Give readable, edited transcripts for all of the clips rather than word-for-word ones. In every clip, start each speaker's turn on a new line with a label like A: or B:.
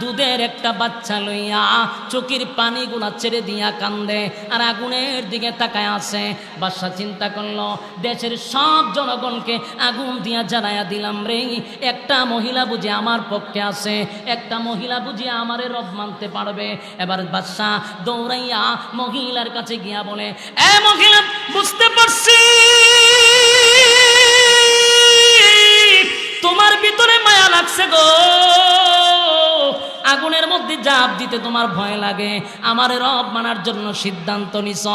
A: দুধের একটা বাচ্চা লইয়া চোখের পানিগুলা ছেড়ে দিয়া কান্দে আর আগুনের দিকে তাকায় আছে। বাদশা চিন্তা করলো, দেশের সব জনগণকে আগুন দিয়া জ্বালায়া দিলাম রে, একটা মহিলা বুঝি আমার পক্ষে আছে, একটা মহিলা বুঝি আমারে রব মানতে পারবে। এবার বাদশা দৌড়াইয়া মহিলার কাছে গিয়া বলে, এ মহিলা, বুঝতে পারছি তোমার ভিতরে মায়া লাগছে গো, আগুনের মধ্যে জাপ দিতে তোমার ভয় লাগে, আমার রব মানার জন্য সিদ্ধান্ত নিছ,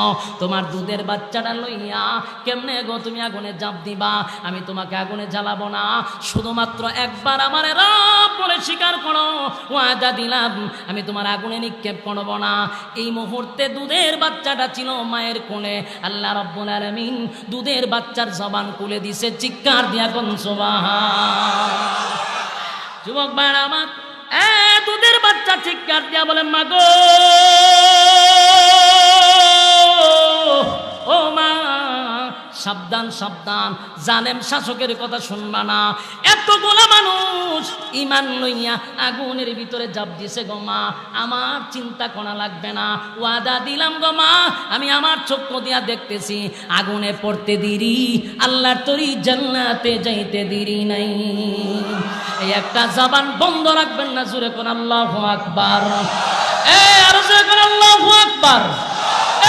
A: তোমার দুধের বাচ্চাটা লইয়া কেমনে গো তুমি আগুনে জাপ দিবা? আমি তোমাকে আগুনে জ্বালাবো না, শুধুমাত্র একবার আমার রব বলে স্বীকার করো, ওয়াদা দিলাম আমি তোমার আগুনে নিক্ষেপ করবো না। এই মুহূর্তে দুধের বাচ্চাটা ছিল মায়ের কোলে। আল্লাহ রাব্বুল আলামিন দুধের বাচ্চার জবান খুলে দিছে, চিৎকার দিয়া কোন সুবহান। যুবক ভাইরা আমার, দুধের বাচ্চা চিৎকার দিয়া বলে, মাগো ও মা, সাবধান সাবধান, জালেম শাসকের কথা শুনবা না। এতগুলা মানুষ ইমান লইয়া আগুনের ভিতরে জাপ দিছে গো মা, আমার চিন্তা করা লাগবে না, ওয়াদা দিলাম গো মা, আমি আমার চক্ষু দিয়া দেখতেছি আগুনে পড়তে দেরি, আল্লাহর তরি জান্নাতে যাইতে দেরি নাই। এই একটা জবান বন্ধ রাখবেন না, জোরে কোন আল্লাহু আকবার, আর জোরে কোন আল্লাহু আকবার।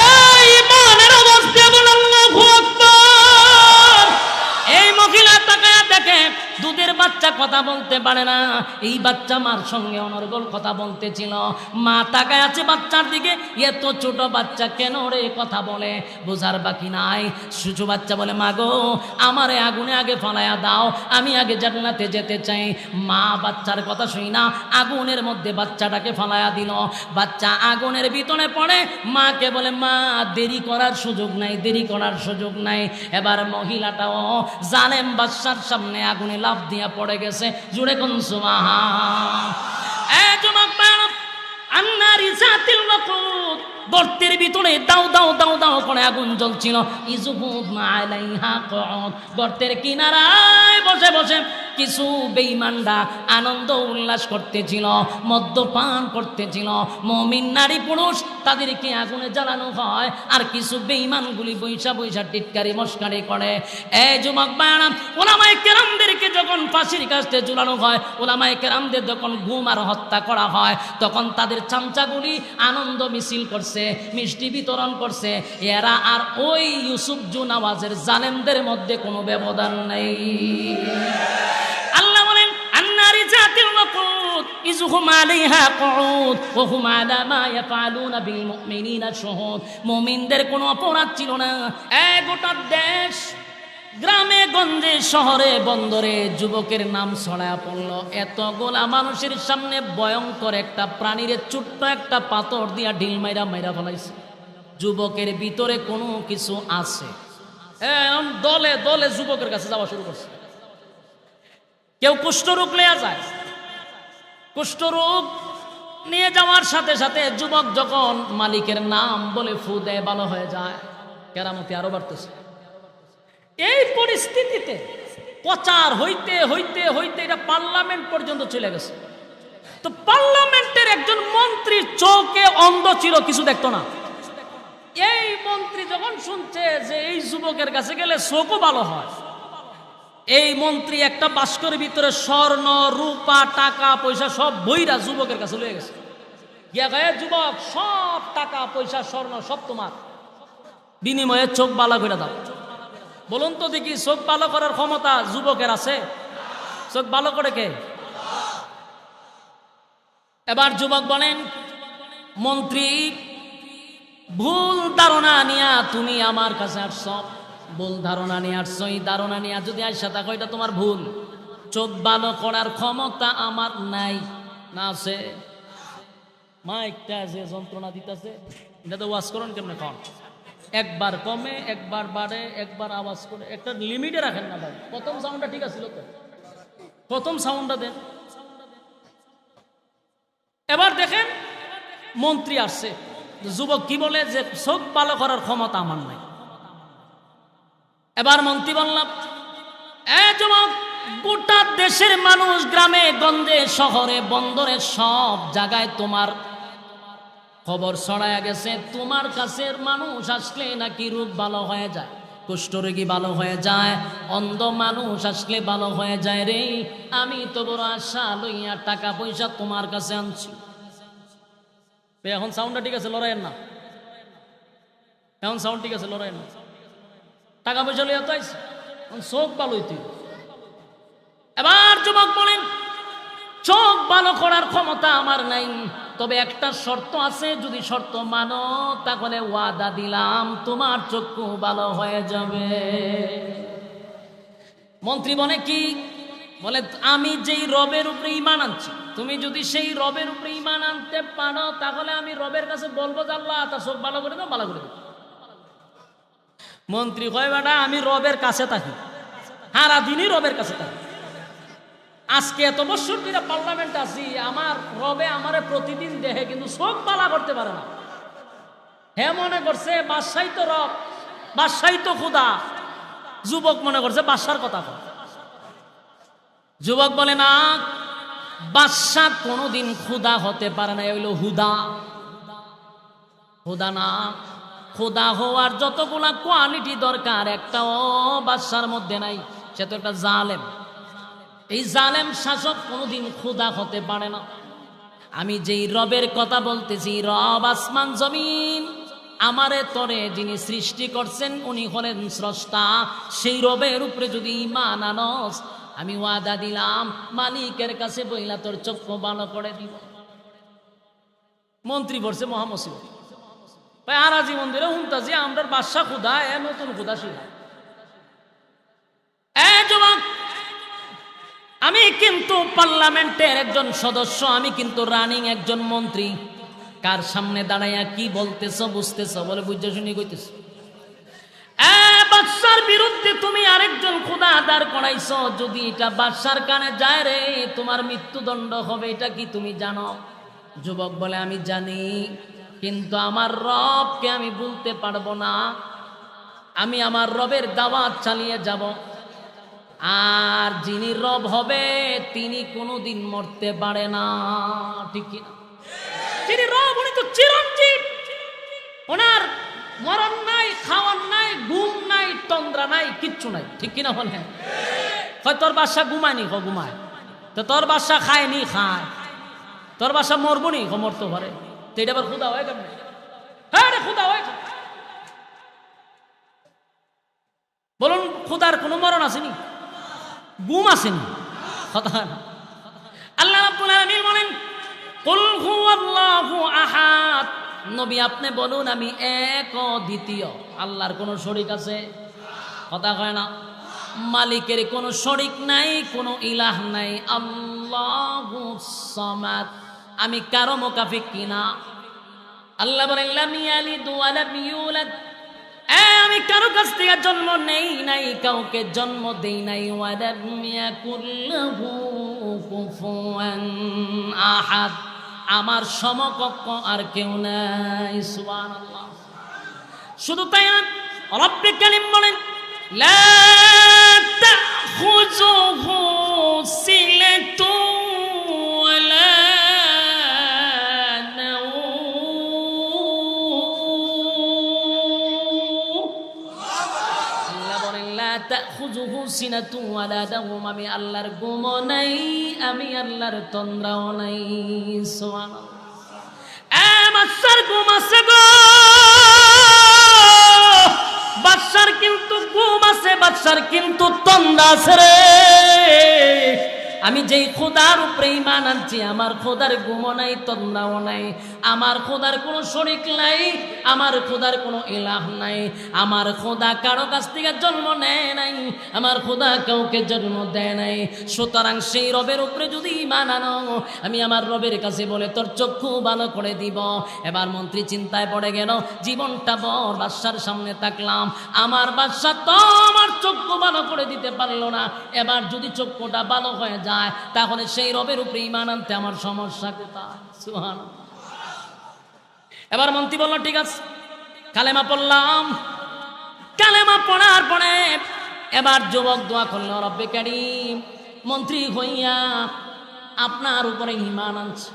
A: এই ইমানের অবস্থা বল আল্লাহু আকবার। এই মহিলা তাকায়া দেখে দুধের বাচ্চা কথা বলতে পারে না, এই বাচ্চা মার সঙ্গে অনর্গল কথা বলতেছিল। মা তাকায় আছে বাচ্চার দিকে, এত ছোট বাচ্চা কেন রে কথা বলে, বোঝার বাকি নাই। শিশু বাচ্চা বলে, মা গো আমারে আগুনে আগে ফালায়া দাও, আমি আগে জান্নাতে যেতে চাই। মা বাচ্চার কথা শুই না আগুনের মধ্যে বাচ্চাটাকে ফালায়া দিল। বাচ্চা আগুনের ভিতরে পড়ে, মাকে বলে, মা দেরি করার সুযোগ নাই, দেরি করার সুযোগ নাই। এবার মহিলাটাও জালেম বাদশার সামনে আগুনে লাফ দিয়া পড়ে গেছে, জুড়ে কোন সুবহান। গর্তের ভিতরে দাও দাও দাও দাও করে আগুন জ্বলছিল। গর্তের কিনারায় বসে বসে কিছু বেঈমানরা আনন্দ উল্লাস করতেছিল, মদ্যপান করতেছিল। মুমিন নারী পুরুষ তাদেরকে আগুনে জ্বালানো হয়, আর কিছু বেঈমানগুলি বৈশা বৈশা টিটকারি মস্কারি করে। এই যুবক ভাইরা, ওলামায়ে কেরামদেরকে যখন ফাঁসির কাস্তে ঝুলানো হয়, ওলামায়ে কেরামদের যখন গুম আর হত্যা করা হয়, তখন তাদের চামচাগুলি আনন্দ মিছিল করছে, মিষ্টি বিতরণ করছে। এরা আর ওই ইউসুফ জুনাওয়াজের জালেমদের মধ্যে কোনো ব্যবধান নেই। আল্লাহ বলেন, আন্নারি জাতিল ওয়াকুদ ইযহুম আলাইহা কুউদ ওয়া হুম আলা মা ইয়াফআলুনা বিল মুমিনিনা শুহুদ। মুমিনদের কোনো অপরাধ ছিল না। গোটা দেশ, গ্রামে গঞ্জে শহরে বন্দরে যুবকের নাম ছড়ায়া পড়ল। এতগুলা মানুষের সামনে ভয়ঙ্কর একটা প্রাণীর ছোট্ট একটা পাথর দিয়া ঢিল মাইরা মাইরা ফেলাইছে। যুবকের ভিতরে কোনো কিছু আছে, দলে দলে যুবকের কাছে যাওয়া শুরু করছে। কেউ কুষ্ঠরোগ নিয়ে যায়, কুষ্ঠরোগ নিয়ে যাওয়ার সাথে সাথে যুবক যখন মালিকের নাম বলে ফু দেয়, ভালো হয়ে যায়। কেরামতি আরো বাড়তেছে। এই পরিস্থিতিতে প্রচার হইতে হইতে হইতে এটা পার্লামেন্ট পর্যন্ত চলে গেছে। তো পার্লামেন্টের একজন মন্ত্রীর চোখে অন্ধ ছিল, কিছু দেখতো না। এই মন্ত্রী যখন শুনছে যে এই যুবকের কাছে গেলে চোখও ভালো হয়, এই মন্ত্রী একটা বাস্কের ভিতরে স্বর্ণ রূপা টাকা পয়সা সব বইরা যুবকের কাছে লয়ে গেছে। গিয়া গায়ে, যুবক সব টাকা পয়সা স্বর্ণ সব তোমার, বিনিময়ে চোখ বালা করে দাও। বলুন তো দেখি, চোখ ভালো করার ক্ষমতা যুবকের আছে? চোখ ভালো করে কে? এবার যুবক বলেন, মন্ত্রী ভুল ধারণা নিয়া তুমি আমার কাছে আসছ, ভুল ধারণা নিয়ে আসছো। এই ধারণা নিয়ে যদি আইসা থাকো, এটা তোমার ভুল। চোখ ভালো করার ক্ষমতা আমার নাই। না আছে? মাইকটা যে যন্ত্রণা দিতেছে, এটা তো ওয়াজ করুন কেমনে কন? একবার কমে, একবার বাড়ে, একবার আওয়াজ করে, একটা লিমিটে রাখেন না ভাই। প্রথম সাউন্ডটা ঠিক আছিল তো, প্রথম সাউন্ডটা দেন। এবার দেখেন মন্ত্রী আসছে, যুবক কি বলে যে চোখ ভালো করার ক্ষমতা আমার নাই। এবার মন্ত্রী বললাম, যুবক গোটা দেশের মানুষ গ্রামে গঞ্জে শহরে বন্দরে সব জায়গায় তোমার খবর ছড়ায়া গেছে। তোমার কাছের মানুষ আসলে নাকি রোগ ভালো হয়ে যায়, কুষ্ঠরোগী ভালো হয়ে যায়, অন্ধ মানুষ আসলে ভালো হয়ে যায় রে। আমি তো বড় আশা লইয়া টাকা পয়সা তোমার কাছে আনছি। এখন সাউন্ডটা ঠিক আছে, লড়াইয়ের না। এখন সাউন্ড ঠিক আছে, লড়াইয়ের না। টাকা পয়সা লইয়া তো আইছি, চোখ ভালো হইতে। এবার যুবক বলেন, চোখ ভালো করার ক্ষমতা আমার নাই, তবে একটা শর্ত আছে, যদি শর্ত মানো তাহলে ওয়াদা দিলাম তোমার চক্ষু ভালো হয়ে যাবে। মন্ত্রী বলে কি? বলে আমি যেই রবের উপরে ঈমান আনছি, তুমি যদি সেই রবের উপরে ঈমান আনতে পারো তাহলে আমি রবের কাছে বলবো যে আল্লাহ তার চোখ ভালো করে দাও, ভালো করে দাও। মন্ত্রী কয় বেটা আমি রবের কাছে থাকি, সারা দিনই রবের কাছে থাকি। আজকে এত বছর ধরে পার্লামেন্ট আছি, আমার রবে আমারে প্রতিদিন দেখে কিন্তু চোখ বালা করতে পারে না। হে মনে করছে বাদশাই তো রব, বাদশাই তো খুদা। যুবক মনে করছে বাদশার কথা কয়। যুবক বলে না, বাদশা কোনোদিন খুদা হতে পারে না, হইল হুদা। হুদা না, খুদা হওয়ার যতগুলা কোয়ালিটি দরকার একটাও বাদশার মধ্যে নাই। সে তো একটা জালেম। এই জালেম শাসক কোনোদিন খুদা হতে পারে না। আমি যেই রবের কথা বলতেছি, রব আসমান জমিন আমারে তরে যিনি সৃষ্টি করছেন উনি হলেন স্রষ্টা। সেই রবের উপরে যদি ঈমান আনস, আমি ওয়াদা দিলাম মালিকের কাছে বইলা তোর চক্ষু ভালো করে দিব। মন্ত্রী বলছে মহামসিবত, ভাই আরাজি মন্দিরে হুমতাজি আমরা বাদশা খুদা, এ নতুন খুদা শিলা। আমি কিন্তু পার্লামেন্টের একজন সদস্য, আমি কিন্তু রানিং একজন মন্ত্রী। কার সামনে দাঁড়াইয়া কি বলতেছ বুঝতেছ? বলে বুঝে শুনি কইতেছ। বাদশার বিরুদ্ধে তুমি আরেকজন খুদা আদার করাইছ, যদি এটা বাদশার কানে যায় রে তোমার মৃত্যুদণ্ড হবে, এটা কি তুমি জানো? যুবক বলে আমি জানি, কিন্তু আমার রবকে আমি বলতে পারবো না। আমি আমার রবের দাওয়াত চালিয়ে যাব। আর যিনি রব হবে তিনি কোনোদিন মরতে পারে না, ঠিক কিনা? যিনি রব উনি তো চিরঞ্জীব, ওনার মরণ নাই, খাওয়ার নাই, ঘুম নাই, তন্দ্রা নাই, কিচ্ছু নাই, ঠিক কিনা বলেন? হয় তোর বাদশা ঘুমায়নি, ঘুমায় তো, তোর বাদশা খায়নি, খায়, তোর বাদশা মরবো নি, মরতে পারে। তো এটা আবার খুদা হয় কেমন? হ্যাঁ খুদা হয়। বলুন খুদার কোনো মরণ আসেনি, ঘুম আসেনি, কথা না। আল্লাহ রাব্বুল আলামিন বলেন কুল হুয়াল্লাহু আহাদ, নবী আপনি বলুন আমি এক ও দ্বিতীয়। আল্লাহর কোনো শরীক আছে? কথা কয় না। মালিকের কোনো শরীক নাই, কোনো ইলাহ নাই। আল্লাহুস সামাদ, আমি কারো মুকাফিক কিনা। আল্লাহ বলেন লাম ইয়ালিদ ওয়া লাম ইউলাদ, আমি কারো কাছ থেকে জন্ম নেই নাই, কাউকে জন্ম দেই নাই। ওয়ালাম ইয়াকুল লাহু কুফুয়ান আহাদ, আমার সমকক্ষ আর কেউ নাই। সুবহানাল্লাহ। শুধু তাই না, রব্বুল কারীম বলেন লা তাখুযুহু সিনাতু ওয়ালা আমি আল্লাহর ঘুমও নাই, আমি আল্লাহর তন্দ্রাও নাই। বাদশার ঘুম আছে গো, বাদশার কিন্তু ঘুম আছে, বাদশার কিন্তু তন্দ্রা আছে রে। আমি যেই খোদার উপরে ঈমান আনছি, আমার খোদার ঘুমও নাই, তন্দ্রাও নাই। আমার খোদার কোনো শরীক নাই, আমার খোদার কোনো ইলাহ নাই। আমার খোদা কারো কাছ থেকে জন্ম নেয় নাই, আমার খোদা কাউকে জন্ম দেয় নাই। সুতরাং সেই রবের উপরে যদি ঈমান আনো, আমি আমার রবের কাছে বলে তোর চক্ষু ভালো করে দিব। এবার মন্ত্রী চিন্তায় পড়ে গেল, জীবনটা বড় বাদশার সামনে থাকলাম, আমার বাদশা তো আমার চক্ষু ভালো করে দিতে পারলো না। এবার যদি চক্ষুটা ভালো হয়ে যায় তাহলে সেই রবের উপরে ঈমান আনতে আমার সমস্যা কোথায়? সুবহানাল্লাহ। এবার মন্ত্রী বলল ঠিক আছে, কালেমা পড়লাম। কালেমা পড়ার পরে এবার যুবক দোয়া করল, রব্বে কারীম, মন্ত্রী হইয়া আপনার উপরে ঈমান আনছে,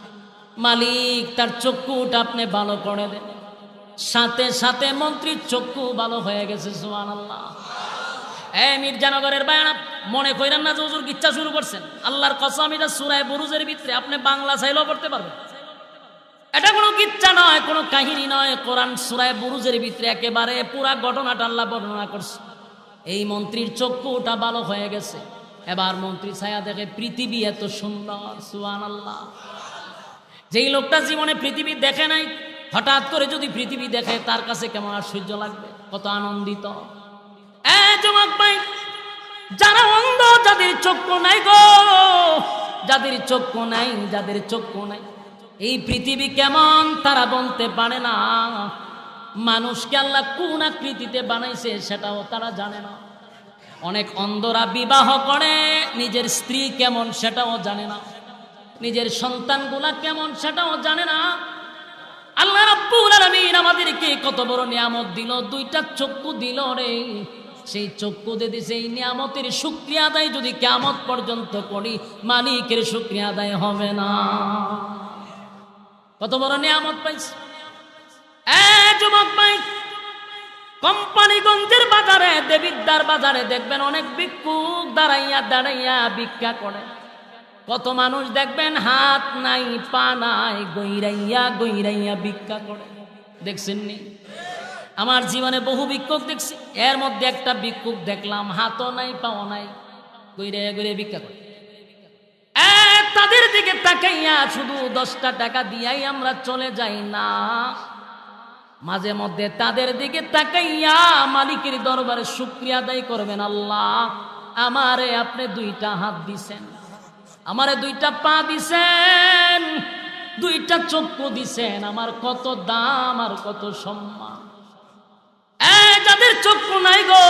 A: মালিক তার চক্ষুটা আপনি ভালো করে দেন। সাথে সাথে মন্ত্রীর চক্ষু ভালো হয়ে গেছে। সুবহানাল্লাহ। এই মির্জানগরের বায়ানা মনে কইরেন না যে হুজুর গিচ্ছা শুরু করছেন। আল্লাহর কসম, এটা সূরা বুরুজের ভিতরে আপনি বাংলা চাইলেও পড়তে পারবেন। এটা কোনো কিচ্ছা নয়, কোনো কাহিনী নয়। কোরআন সূরা বুরুজের ভিতরে একেবারে পুরা ঘটনাটা আল্লাহ বর্ণনা করছে। এই মন্ত্রীর চক্ষুটা ভালো হয়ে গেছে। এবার মন্ত্রী ছায়া দেখে পৃথিবী এত সুন্দর। সুবহানাল্লাহ। যেই লোকটা জীবনে পৃথিবী দেখে নাই, হঠাৎ করে যদি পৃথিবী দেখে তার কাছে কেমন আশ্চর্য লাগবে, কত আনন্দিত। যুবক ভাই, যারা অন্ধ, যাদের চক্ষু নাই গো, যাদের চক্ষু নাই, যাদের চক্ষু নাই, এই পৃথিবী কেমন তারা বলতে পারে না। মানুষকে আল্লাহ কোন আকৃতিতে বানাইছে সেটাও তারা জানে না। অনেক অন্ধরা বিবাহ করে, নিজের স্ত্রী কেমন সেটাও জানে না, নিজের সন্তানগুলা কেমন সেটাও জানে না। আল্লাহ রাব্বুল আলামিন আমাদেরকে কত বড় নিয়ামত দিল, দুইটা চক্ষু দিল রে। সেই চক্ষু দিয়ে সেই নিয়ামতের শুকরিয়া আদায় যদি কিয়ামত পর্যন্ত করি, মালিকের শুকরিয়া আদায় হবে না। কত বড় নিয়ামত পাইছে। যুবক ভাই, কোম্পানিগঞ্জের বাজারে, দেবিদ্দার বাজারে দেখবেন অনেক ভিক্ষুক দাঁড়াইয়া দাঁড়াইয়া ভিক্ষা করে। কত মানুষ দেখবেন হাত নাই, পা নাই, গইরাইয়া গইরাইয়া ভিক্ষা করে। দেখছেন নি? আমার জীবনে বহু ভিক্ষুক দেখছি, এর মধ্যে একটা ভিক্ষুক দেখলাম হাতও নাই, পাও নাই, গইরাইয়া গইরাইয়া ভিক্ষা করে। তাদের দিকে তাকাইয়া শুধু 10টা টাকা দিয়াই আমরা চলে যাই না, মাঝে মধ্যে তাদের দিকে তাকাইয়া মালিকের দরবারে শুকরিয়া আদায় করবেন। আল্লাহ, আমারে আপনি 2টা হাত দিছেন, আমারে 2টা পা দিছেন, 2টা চক্ষু দিছেন, আমার কত দাম আর কত সম্মান। যাদের চক্ষু নাই গো,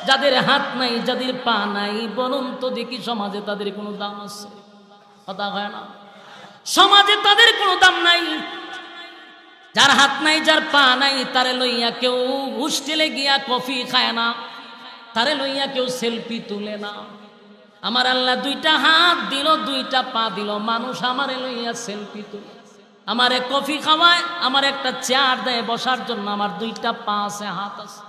A: যাদের হাত নাই, যাদের পা নাই, বলুন তো দেখি সমাজে তাদের কোনো দাম আছে? কথা হয় না। সমাজে তাদের কোনো দাম নাই। যার হাত নাই, যার পা নাই, তারে লইয়া কেউ হোস্টেলে গিয়া কফি খায় না, তারে লইয়া কেউ সেলফি তুলে না। আমার আল্লাহ 2টা হাত দিল, 2টা পা দিল, মানুষ আমারে লইয়া সেলফি তুলে, আমারে কফি খাওয়ায়, আমার একটা চেয়ার দেয় বসার জন্য, আমার 2টা পা আছে, হাত আছে।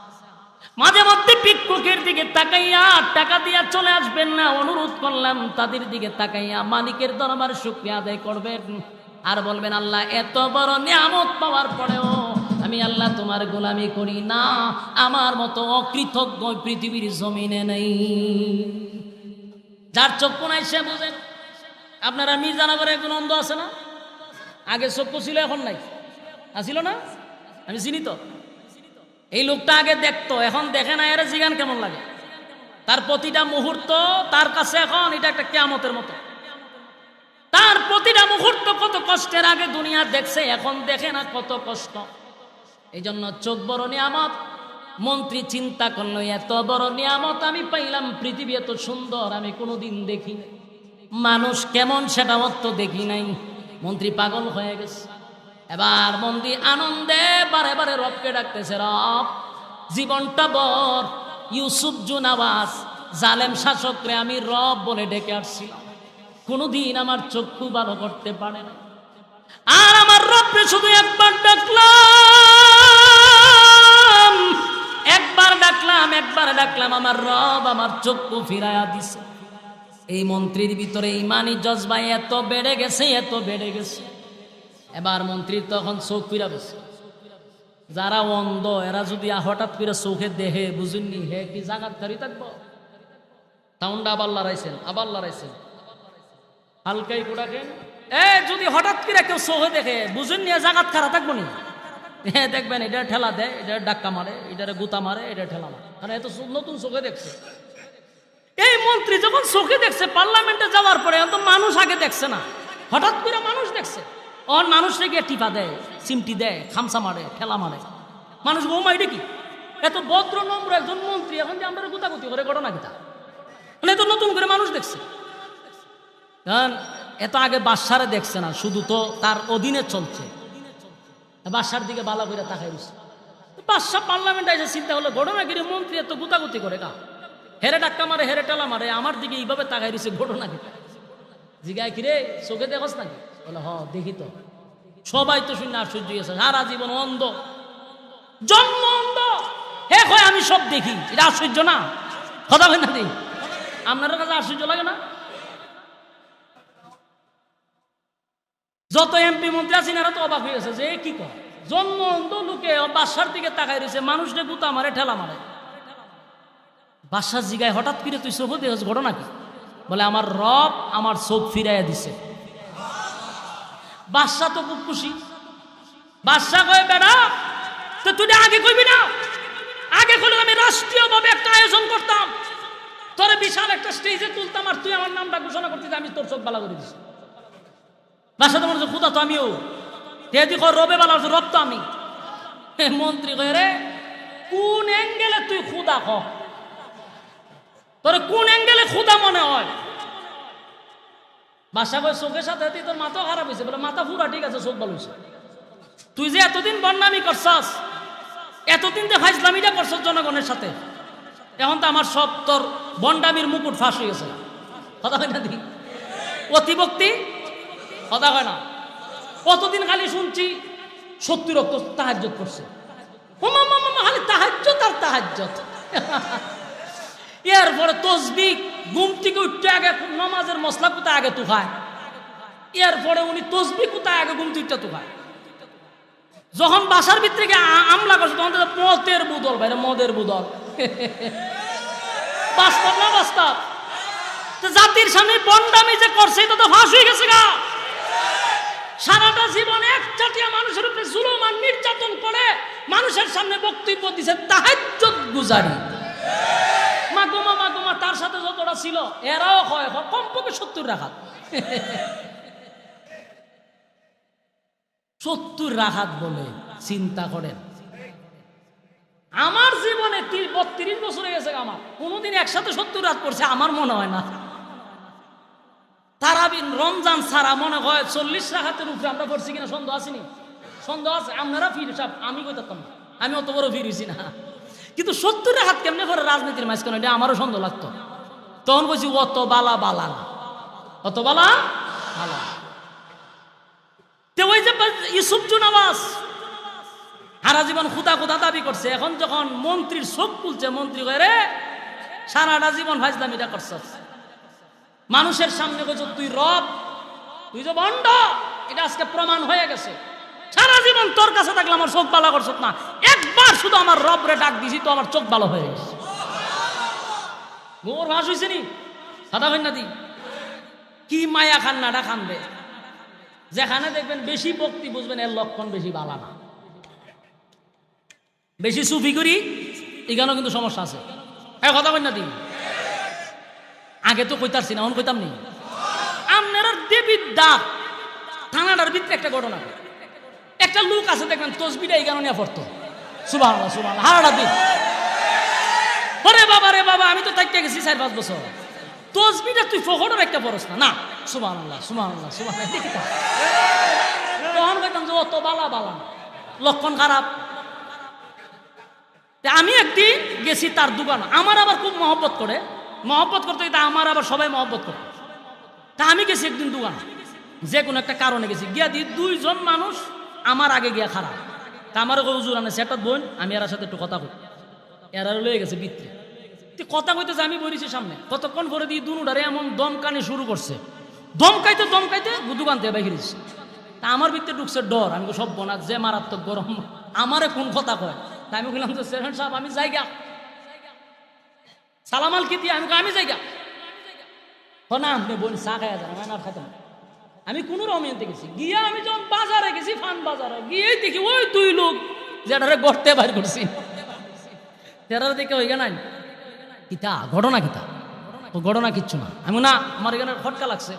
A: মাঝে মধ্যে ভিক্ষুকের দিকে তাকাইয়া টাকা দিয়া চলে আসবেন না, অনুরোধ করলাম তাদের দিকে তাকাইয়া মালিকের দরবারে শুকরিয়া আদায় করবেন আর বলবেন, আল্লাহ এত বড় নিয়ামত পাওয়ার পরেও আমি আল্লাহ তোমার গোলামি করি না, আমার মতো অকৃতজ্ঞ পৃথিবীর জমিনে নেই। যার চক্ষু নাই সে বুঝেন। আপনারা মির্জানগরে একজন অন্ধ আছে না? আগে চক্ষু ছিল, এখন নাই, আসিল না? আমি চিনি তো। এই লোকটা আগে দেখতো, এখন দেখে না। এর জিগান কেমন লাগে? তার প্রতিটা মুহূর্ত তার কাছে এখন এটা একটা কিয়ামতের মতো। তার প্রতিটা মুহূর্ত কত কষ্টের, আগে দুনিয়া দেখছে, এখন দেখে না, কত কষ্ট। এই জন্য চোখ বড় নিয়ামত। মন্ত্রী চিন্তা করলো, এত বড় নিয়ামত আমি পাইলাম, পৃথিবী এত সুন্দর আমি কোনোদিন দেখি নাই, মানুষ কেমন সেটাও তো দেখি নাই। মন্ত্রী পাগল হয়ে গেছে। এবার মন্ত্রী আনন্দে বারে বারে রবকে ডাকতেছে, রব, জীবনটা বর ইউসুফ জুনাওয়াজ জালেম শাসকরে আমি রব বলে ডেকে আসছিলাম, কোনোদিন আমার চক্ষু ভালো করতে পারে না। আর আমার রবকে শুধু একবার ডাকলাম, একবার ডাকলাম, একবার ডাকলাম, আমার রব আমার চক্ষু ফিরাইয়া দিছে। এই মন্ত্রীর ভিতরে ইমানি জজবা এত বেড়ে গেছে, এত বেড়ে গেছে। এবার মন্ত্রীর তখন চোখ ফিরা গেছে। যারা অন্ধ এরা যদি হঠাৎ করে চোখে দেখে, বুঝুননি হে কি জাগাত কারি থাকবো। তাউন্ডা আবার লড়াইছেন, আবার লড়াইছেন, হালকাই গোড়াকেন। যদি হঠাৎ করে কেউ চোখে দেখে, বুঝুননি জাগাত খারা থাকবো নি। হ্যাঁ, দেখবেন এটা ঠেলা দেয়, এটা ডাক্কা মারে, এটারে গুতা মারে, এটা ঠেলা মারে, কারণ এত নতুন চোখে দেখছে। এই মন্ত্রী যখন চোখে দেখছে পার্লামেন্টে যাওয়ার পরে, তো মানুষ আগে দেখছে না, হঠাৎ করে মানুষ দেখছে। ওর মানুষকে গিয়ে টিপা দেয়, চিমটি দেয়, খামসা মারে, ঠেলা মারে। মানুষ বৌমা এটা কি এত ভদ্র নম্র একজন মন্ত্রী, এখন যে আমরা গুতাগুতি করে ঘটনা কিতা, মানে এত নতুন করে মানুষ দেখছে। কারণ এত আগে বাদশারে দেখছে না, শুধু তো তার অধীনে চলছে। বাদশার দিকে বালা করে তাকাই রয়েছে। বাদশা পার্লামেন্টে এসে চিন্তা হলো, ঘটনা কিরে মন্ত্রী এত গুতাগুতি করে কা, হেরে ডাক্কা মারে, হেরে টেলা মারে, আমার দিকে এইভাবে তাকাই দিছে, ঘটনা কি? জিগায় কিরে চোখে দেখস নাকি? বলে হ দেখি তো। সবাই তো শুনে আশ্চর্য হয়েছে, সারা জীবন অন্ধ, জন্ম অন্ধ, হে কয় আমি সব দেখি। এটা আশ্চর্য না? কথা বলেন না দি, আপনার কাছে আশ্চর্য লাগে না? যত এমপি মন্ত্রী আছেন এরা তো অবাক হয়ে গেছে যে কি কয়, জন্ম অন্ধ লোকে বাদশার দিকে তাকাই রয়েছে, মানুষকে গুতা মারে, ঠেলা মারে। বাদশার জিগায় হঠাৎ করে তুই চোখ দেখছ, ঘটনা কি? বলে আমার রব আমার চোখ ফিরাইয়া দিছে। বাদশা তো খুব খুশি। বাদশা কয় বেড়া তো তুই আগে কইবি না? আগে করলে আমি রাষ্ট্রীয়ভাবে একটা আয়োজন করতাম, তোরে বিশাল একটা স্টেজে তুলতাম, আর তুই আমার নামটা ঘোষণা করতে আমি তোর চোখ বালা করে দিছি। বাদশা তো মনে হচ্ছে খুদা তো আমিও, তেদি কর রবে বালা, রব তো আমি। মন্ত্রী কয় রে কোন অ্যাঙ্গেলে তুই খুদা ক, তোর কোন অ্যাঙ্গেলে খুদা মনে হয়? বাদশা কয় চোখের সাথে তোর মাথা খারাপ হয়েছে। বলে মাথা পুরা ঠিক আছে, চোখ ভালো হয়েছে। তুই যে এতদিন বদনামি করছাস, এতদিন যে ফাইজলামিটা করছস জনগণের সাথে, এখন তো আমার সব তোর বন্ডামির মুকুট ফাঁস হয়ে গেছে। কথা হয় না দি? অতিভক্তি কথা হয় না? কতদিন খালি শুনছি 70 রক্ত তাহাজ্জুদ করছে, খালি তাহাজ্জুদ আর তাহাজ্জুদ। এরপরে তসবিহ, ঘুম থেকে উঠতে আগে নামাজের মশলা কোথায় আগে তু খায়, এরপরে উনি তসবিহ কোথায় আগে ঘুম থেকে তু খায়। যখন বাসার ভিতরে গিয়ে আমলা করছে তখন মদের বুদল, ভাই মদের বুদল। বাস্তব না বাস্তব? জাতির সামনে বন্ডামি যে করছে এটা তো ফাঁস হয়ে গেছে গা। সারাটা জীবন এক চাটিয়া মানুষের উপরে জুলুম আর নির্যাতন করে মানুষের সামনে বক্তব্য দিছে তাহাজ্জুদ গুজারি। মাগুমা মাগুমা তার সাথে যতটা ছিল এরাও হয় কমপক্ষে 70 রাখাত। 70 রাখাত বলে চিন্তা করেন। আমার জীবনে 32 বছর হয়ে গেছে, আমার কোনোদিন একসাথে 70 রাত পড়ছে আমার মনে হয় না। তারাবিন রমজান ছাড়া মনে হয় 40 রাকাতের উপরে আমরা পড়ছি কিনা সন্দেহ আসেনি? সন্দেহ আছে। আপনারা ফির সব, আমি কইতাম না, আমি অত বড় ফির হইছি না। কিন্তু 70 রাকাত কেমনে করে রাজনীতির মাঝখানে, এটা আমারও সন্দেহ লাগতো। তখন বলছি অত বালা বালা না, অত বালা বালা। ওই যে ইউসুফ জুনাওয়াজ সারা জীবন খুদা খুদা দাবি করছে, এখন যখন মন্ত্রীর চোখ খুলছে, মন্ত্রী কয় রে সারাটা জীবন ফাজলামিটা করছস, মানুষের সামনে কইছ তুই রব, তুই যে বন্ড, এটা আজকে প্রমাণ হয়ে গেছে। সারা জীবন তোর কাছে থাকলে আমার চোখ বালা করছত না, একবার শুধু আমার রব রে ডাক দিছি তো আমার চোখ ভালো হয়ে গেছে। গোর ভাস হয়েছে নি সাদা ভাই না দি কি মায়া খান্নাটা খানবে। যেখানে দেখবেন বেশি ভক্তি বুঝবেন এর লক্ষণ বেশি বালা না। বেশি সুফি করি এখানেও কিন্তু সমস্যা আছে। হ্যাঁ কথা বল না দি, আগে তো কইতারছি না, এখন কইতাম নি। আপনার দেবীর দাঁত থানাটার ভিতরে একটা ঘটনা, একটা লোক আছে দেখবেন তসবিটা এই কারণে পড়তো, সুবহানাল্লাহ সুবহানাল্লাহ হারাটা দিন। ওরে বাবা রে বাবা, আমি তো তাইকে গেছি 4-5 বছর, তসবিটা তুই ফখরের একটা পড়স না, না সুবহানাল্লাহ সুবহানাল্লাহ সুবহানাল্লাহ। তখন কইতাম যে অত বালা বালা লক্ষণ খারাপ। আমি একদিন গেছি তার দোকান, আমার আবার খুব মহব্বত করে, মহব্বত করতে গিয়ে আমার আবার সবাই মহব্বত করে। তা আমি গেছি একদিন দোকান, যে কোনো একটা কারণে গেছি, গিয়া দিই 2 জন মানুষ আমার আগে গিয়া খারাপ। তা আমার হুজুর আনে সেটা বোন, আমি এর সাথে একটু কথা কই, এরা লয়ে গেছে ভিতরে কথা কইতেছে, আমি বলেছি সামনে, কতক্ষণ পরে দিয়ে দুনুডারে এমন দমকানি শুরু করছে, দমকাইতে দমকাইতে দোকান থেকে বাইরে দিচ্ছে। তা আমার ভিতরে ঢুকছে ডর, আমি সব বোনা যে মারাত্মক গরম, আমারে কোন কথা কয়। তা আমি বললাম যে চেয়ারম্যান সাহেব আমি যাইগা, সালামাল কি দিয়ে আমি যাইগা। না আপনি বোন চা খাইয়া যান, আমি আর খাইতাম। আমি কোনো রমিয়াতে গেছি, গিয়া আমি যখন বাজারে গেছি, ফান বাজারে গিয়ে দেখি ওই 2 লোক যেটারে গড়তে বাইর করছি, তেরার দেখে হয়ে নাই কিতা ঘটনা, কিতা তো ঘটনা কিচ্ছু না। আমি না আমার এখানে খটকা লাগছে,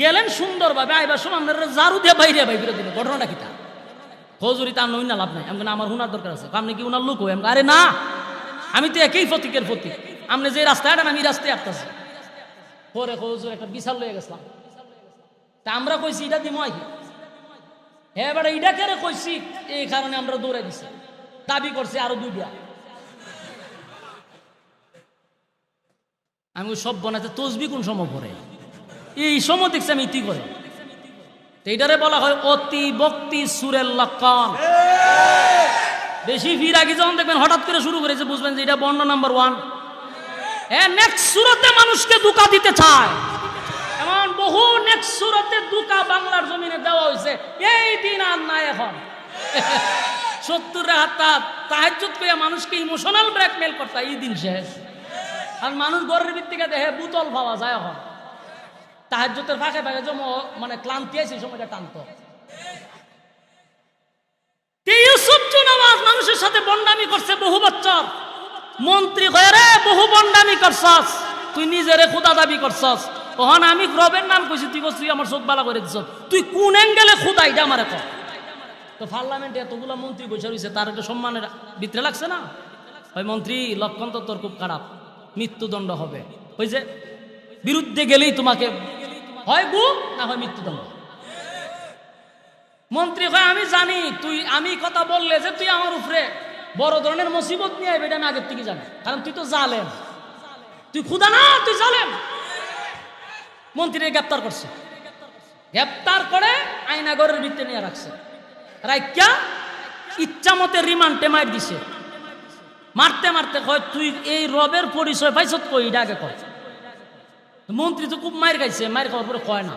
A: গেলেন সুন্দরভাবে, আইবার সময় আপনারা জারু দিয়ে বাইরে বাইরে দিল, ঘটনাটা কিতা হজুরি তার নই না লাভ নাই। আমি আমার হুনার দরকার আছে, আপনি কি উনার লোক হই? আরে না, আমি তো একই ফতিকের ফতিক, আপনি যে রাস্তায় আটেন আমি রাস্তায় আসতেছি। পরে হজুর একটা বিশাল লয়ে গেছিলাম, তা আমরা কইছি এটা দিম আই, হ্যাঁ এবার এটা কেড়ে কইছি, এই কারণে আমরা দৌড়াই দিছি, দাবি করছে আরো 2টা। আমি সব বনাতে তসবি কোন সময় পড়ে, এই সময় দেখছি আমি ইতি করে। এইটারে বলা হয় অতি ভক্তি সুরের লক্ষণ। বেশি ফিরাগি যখন দেখবেন হঠাৎ করে শুরু করেছে, বুঝবেন যে এটা বর্ণ নাম্বার 1। নেক্সট সুরতে মানুষকে ধোঁকা দিতে চায়, এমন বহু নেক্সট সুরতে ধোঁকা বাংলার জমিনে দেওয়া হয়েছে। এই দিন আর নাই এখন। 70 হাত তাহাজ্জুদ করে মানুষকে ইমোশনাল ব্ল্যাকমেল করতে, এই দিন শেষ। আর মানুষ ঘরের ভিত্তিকে দেখে বোতল পাওয়া যায় এখন। তাহাজ্জুদের ফাঁকে ফাঁকে মানে ক্লান্তি আছে, সময়টা টানত। মানুষের সাথে বন্ডামি করছে বহু বছর। মন্ত্রী হয়ে রে বহু বন্ডামি করছস, তুই নিজেরে খুদা দাবি করছস। ওখান আমি রবের নাম কইছি, তুই কইছিস আমার চোখ বালা করে দিছ। তুই কোন অ্যাঙ্গেলে খুদা এটা আমারে কর। তো পার্লামেন্টে এতগুলো মন্ত্রী বসে রয়েছে, তার একটা সম্মানের ভিতরে লাগছে না? ওই মন্ত্রী লক্ষণ তো তোর খুব খারাপ, মৃত্যুদণ্ড হবে। ওই যে বিরুদ্ধে গেলেই তোমাকে হয় গুম না হয় মৃত্যুদণ্ড। মন্ত্রী কয় আমি জানি তুই, আমি কথা বললে যে তুই আমার উপরে বড় ধরনের মুসিবত নিয়ে আইবি, এটা আমি আগের থেকে জানি, কারণ তুই তো জালেম, তুই খুদা না, তুই জালেম। মন্ত্রীকে গ্রেপ্তার করছে, গ্রেপ্তার করে আয়নাগরের ভিতরে নিয়ে রাখছে। রাইকা ইচ্ছা মতে রিমান্ডে মার দিছে। মারতে মারতে কয় তুই এই রবের পরিচয় পাইছ কই, এটা আগে কয়। মন্ত্রী তো খুব মাইর খাইছে, মাইর খাওয়ার পরে কয় না।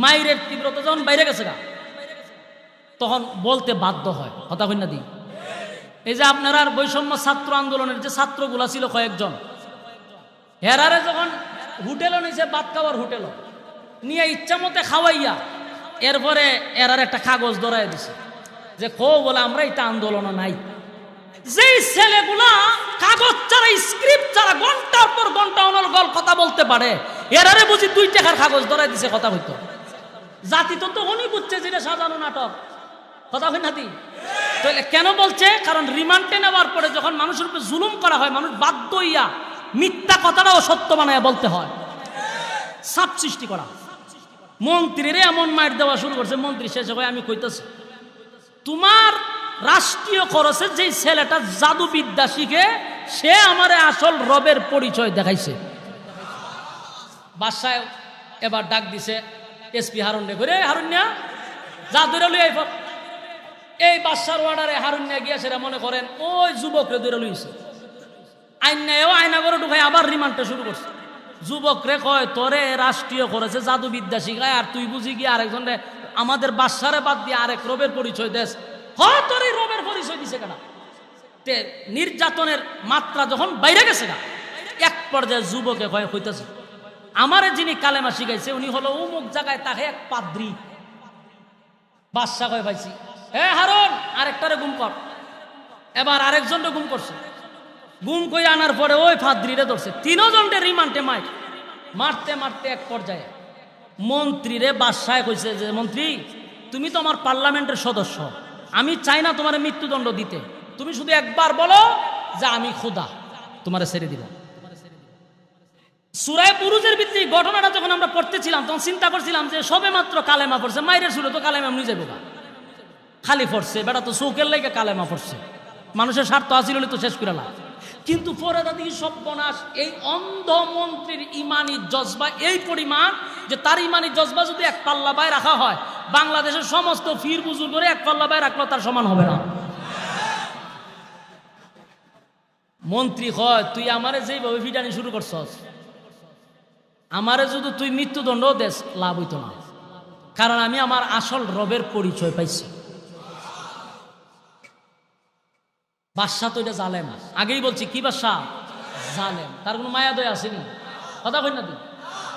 A: মাইরের তীব্রতা যখন বাইরে গেছে গা, তখন বলতে বাধ্য হয়। কথা কই না দি, এই যে আপনারা বৈষম্য ছাত্র আন্দোলনের যে ছাত্রগুলা ছিল কয়েকজন, হেরারে যখন হোটেলও নিয়েছে, ভাত খাওয়ার হোটেল নিয়ে ইচ্ছা মতে খাওয়াইয়া, এরপরে এরার একটা কাগজ ধরাই দিছে যে খো বলে আমরা এটা আন্দোলন নাই। যেই ছেলেগুলা কাগজ ছাড়া স্ক্রিপ্ট ছাড়া ঘন্টার পর ঘন্টা অনর্গল কথা বলতে পারে, এরারে বুঝি 2 টাকার কাগজ ধরাই দিছে। কথা হইতো জাতি তো তখনই বুঝছে যেটা সাজানো নাটক। কথা হয় নাতি? তাহলে কেন বলছে? কারণ রিমান্ডে নেওয়ার পরে যখন মানুষের উপরে জুলুম করা হয়, মানুষ বাধ্য হইয়া মিথ্যা কথাটাও সত্য বানায় বলতে হয়, চাপ সৃষ্টি করা। মন্ত্রীরে এমন মার দেওয়া শুরু করছে, মন্ত্রী শেষে হয় আমি কইতেছি তোমার রাষ্ট্রীয় খরচে যেই ছেলেটা জাদুবিদ্যা শিখে, সে আমারে আসল রবের পরিচয় দেখাইছে। বাসায় এবার ডাক দিছে এসপি হারুন রে, করে হারুন্যা যা ধরে লই আইব। এই বাদশার অর্ডারে হারুন্যা গিয়া সেটা মনে করেন ওই যুবকরে ধরে লইছে, আইনায়ও আয়না করে ঢুকাই আবার রিমান্ডটা শুরু করছে। যুবকরে কয় তোরে রাষ্ট্রীয় করেছে জাদুবিদ্যা শিখায়, আর তুই বুঝি গিয়ে আরেকজন রে আমাদের বাদশারে বাদ দিয়ে আরেক রবের পরিচয় দেশ। হয় তোর এই রবের পরিচয় দিছে কেনা? নির্যাতনের মাত্রা যখন বাইরে গেছে না, এক পর্যায়ে যুবকে কয় কইতেছে আমারে যিনি কালেমা শিখাইছে উনি হলো অমুক জায়গায়, তাকে এক পাদ্রী। বাদশা কয় পাইছি, হে হারুন আরেকটারে গুম কর। এবার আরেকজনকে গুম করছে, গুম কই আনার পরে ওই পাদ্রীরে ধরছে। 3 জনকে রিমান্ডে মারতে মারতে এক পর্যায়ে মন্ত্রীরে বাদশায় কইছে যে মন্ত্রী তুমি তো আমার পার্লামেন্টের সদস্য, আমি চাই না তোমার মৃত্যুদণ্ড দিতে, তুমি শুধু একবার বলো যে আমি খোদা, তোমারে ছেড়ে দিব। সূরা বুরুজের ভিত্তি ঘটনাটা যখন আমরা পড়তেছিলাম তখন চিন্তা করছিলাম যে সবে মাত্র কালেমা পড়ছে, মাইরের শুরু তো কালেমা এমনি যাবো না, খালি পড়ছে বেটা তো চৌকের লেগে কালেমা পড়ছে, মানুষের স্বার্থ আসিল তো শেষ করে না। কিন্তু পরে দাদি সর্বনাশ, এই অন্ধ মন্ত্রীর ইমানি জজবা এই পরিমাণ যে তার ইমানি জজবা যদি এক পাল্লা বায় রাখা হয়, বাংলাদেশের সমস্ত ফির বুজুর করে এক পাল্লা বায় রাখলেও তার সমান হবে না। মন্ত্রী হয় তুই আমারে যেইভাবে ফিটানি শুরু করছস, আমারে যদি তুই মৃত্যুদণ্ড দেশ লাভ হইতো না, কারণ আমি আমার আসল রবের পরিচয় পাইছি। বাদশা তো এটা জালেম, আগেই বলছি কি বাদশা? জালেম। তার কোনো মায়া দয়া আসেনি? কথা কই না তুই?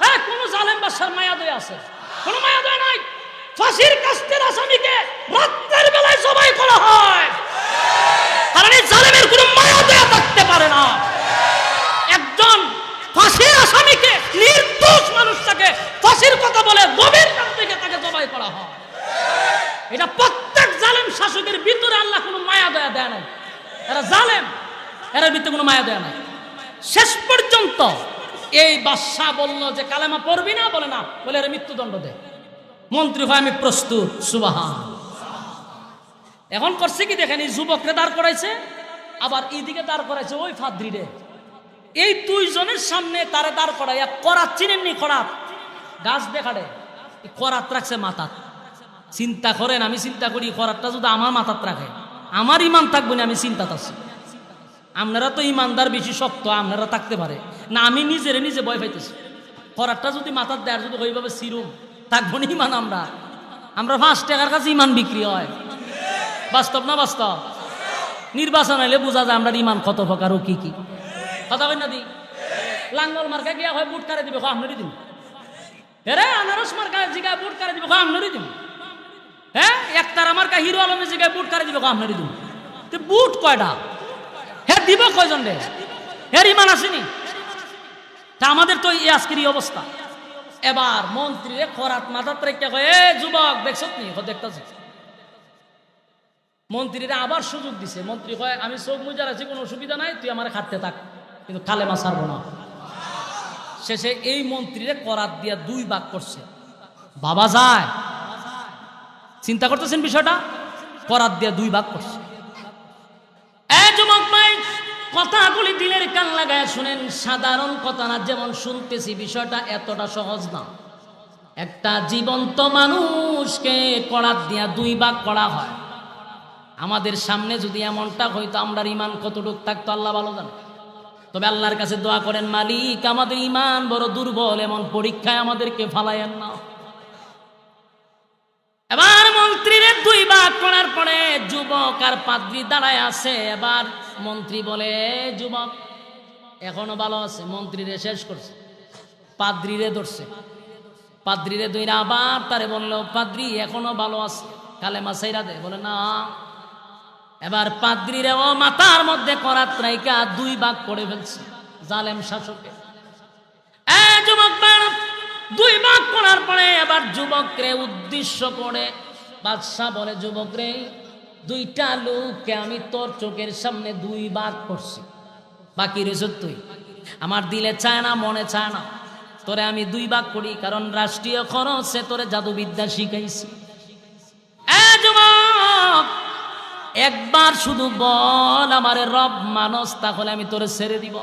A: হ্যাঁ, কোন জালেম বাদশার মায়া দয়া আছে? কোন মায়া দয়া নাই। ফাঁসির কাস্তের আসামিকে রাতের বেলায় জবাই করা হয়, কারণ এই জালেমের কোনো মায়া দয়া থাকতে পারে না। একজন ফাঁসির আসামিকে, নির্দোষ মানুষটাকে ফাঁসির কথা বলে গভীর রাত থেকে তাকে জবাই করা হয়। এটা প্রত্যেক জালেম শাসকের ভিতরে আল্লাহ কোনো মায়া দয়া দেয় নাই। এরা জালেম, এর ভিতরে কোনো মায়া দেয়া নাই। শেষ পর্যন্ত এই বাদশা বলল যে কালেমা পড়বি না, বলে না, বলে এর মৃত্যুদণ্ড দে। মন্ত্রী হয় আমি প্রস্তুত। সুবহান। এখন করছে কি দেখেন, এই যুবকরে দাঁড় করাইছে, আবার এইদিকে দাঁড় করাইছে ওই ফাদ্রিরে। এই দুইজনের সামনে তারে দাঁড় করাইয়া করাত চিনেননি, করাত গাছ দেখাড়ে করাত রাখছে মাথাত। চিন্তা করেন, আমি চিন্তা করি করাতটা যদি আমার মাথাত রাখে আমার ইমান থাকবো না, আমি চিন্তাত আছি। আপনারা তো ইমানদার বেশি শক্ত, আপনারা থাকতে পারে না, আমি নিজে ভয় পাইতেছি। করাতটা যদি মাথার দেয় যদি ওইভাবে সিরুম থাকবো না ইমান। আমরা 5 টাকার কাছে ইমান বিক্রি হয়। বাস্তব না বাস্তব? নির্বাচন হইলে বোঝা যায় আমরা ইমান কত প্রকার ও কি কি। কথা বল না দি লাঙ্গল মার্কা গিয়া হয় বুট কারে দিবে আপনারই দিন। হ্যাঁ আনারস মার্কা জিগায় বুট কারে দিবে আপনারই দিন। হ্যাঁ একতারা মার্কা হিরো আলমের জিগায় বুট কারে দিবে আপনারই দিন। তো বুট কয়টা? হ্যাঁ দিব কয়জন রে? হ্যাঁ ইমান আসেনি। তা আমাদের তো এই আজকের এই অবস্থা। এবার মন্ত্রী খরাত মাথার রেখে কয়, এ যুবক দেখছ নি? দেখতেছি। মন্ত্রীরা আবার সুযোগ দিছে। মন্ত্রী কয়, আমি চোখ মুজার আছি, কোনো অসুবিধা নাই, তুই আমার খাটতে থাক, কিন্তু কালেমা ছাড়বো না। শেষে এই মন্ত্রীরে করাত দিয়া 2 ভাগ করছে। বাবা যায়, চিন্তা করতেছেন বিষয়টা? করাত দিয়া 2 ভাগ করছে। যুবক ভাই কথাগুলি দিলের কান লাগায় শুনেন, সাধারণ কথা না, যেমন শুনতেছি বিষয়টা এতটা সহজ না। একটা জীবন্ত মানুষকে করাত দিয়া 2 ভাগ করা হয়। আমাদের সামনে যদি এমনটা হইতো আমরা ইমান কতটুক থাকতো আল্লাহ ভালো জানে। তবে আল্লাহর কাছে দোয়া করেন, মালিক আমাদের ইমান বড় দুর্বল, এমন পরীক্ষায় আমাদেরকে ফালায়েন না। এবার মন্ত্রীর 2 ভাগ করার পরে যুবক আর পাদ্রী দাঁড়ায় আছে। এবার মন্ত্রী বলে, যুবক এখনো ভালো আছে। মন্ত্রীরে শেষ করছে, পাদ্রীরে ধরছে। পাদ্রীরে ধইরা আবার তারে বললো, পাদ্রী এখনো ভালো আছে, কালেমা ছাইরা দে। বলে না। এবার পাদ্রীরে ও মাথার মধ্যে করাত রাইকা 2 ভাগ করে ফেলছে জালেম শাসকে। যুবক 2 ভাগ করার পরে এবার যুবকরে উদ্দেশ্য করে বাদশা বলে, যুবক রে 2টা লোককে আমি তোর চোখের সামনে 2 ভাগ করছি, বাকি রয়েছ তুই। আমার দিলে চায় না, মনে চায় না, তোরে আমি 2 ভাগ করি, কারণ রাষ্ট্রীয় খরচে তোরে জাদুবিদ্যা শিখাইছি। যুবক একবার শুধু বল আমারে রব মানস, তাহলে আমি তোরে ছেড়ে দিব।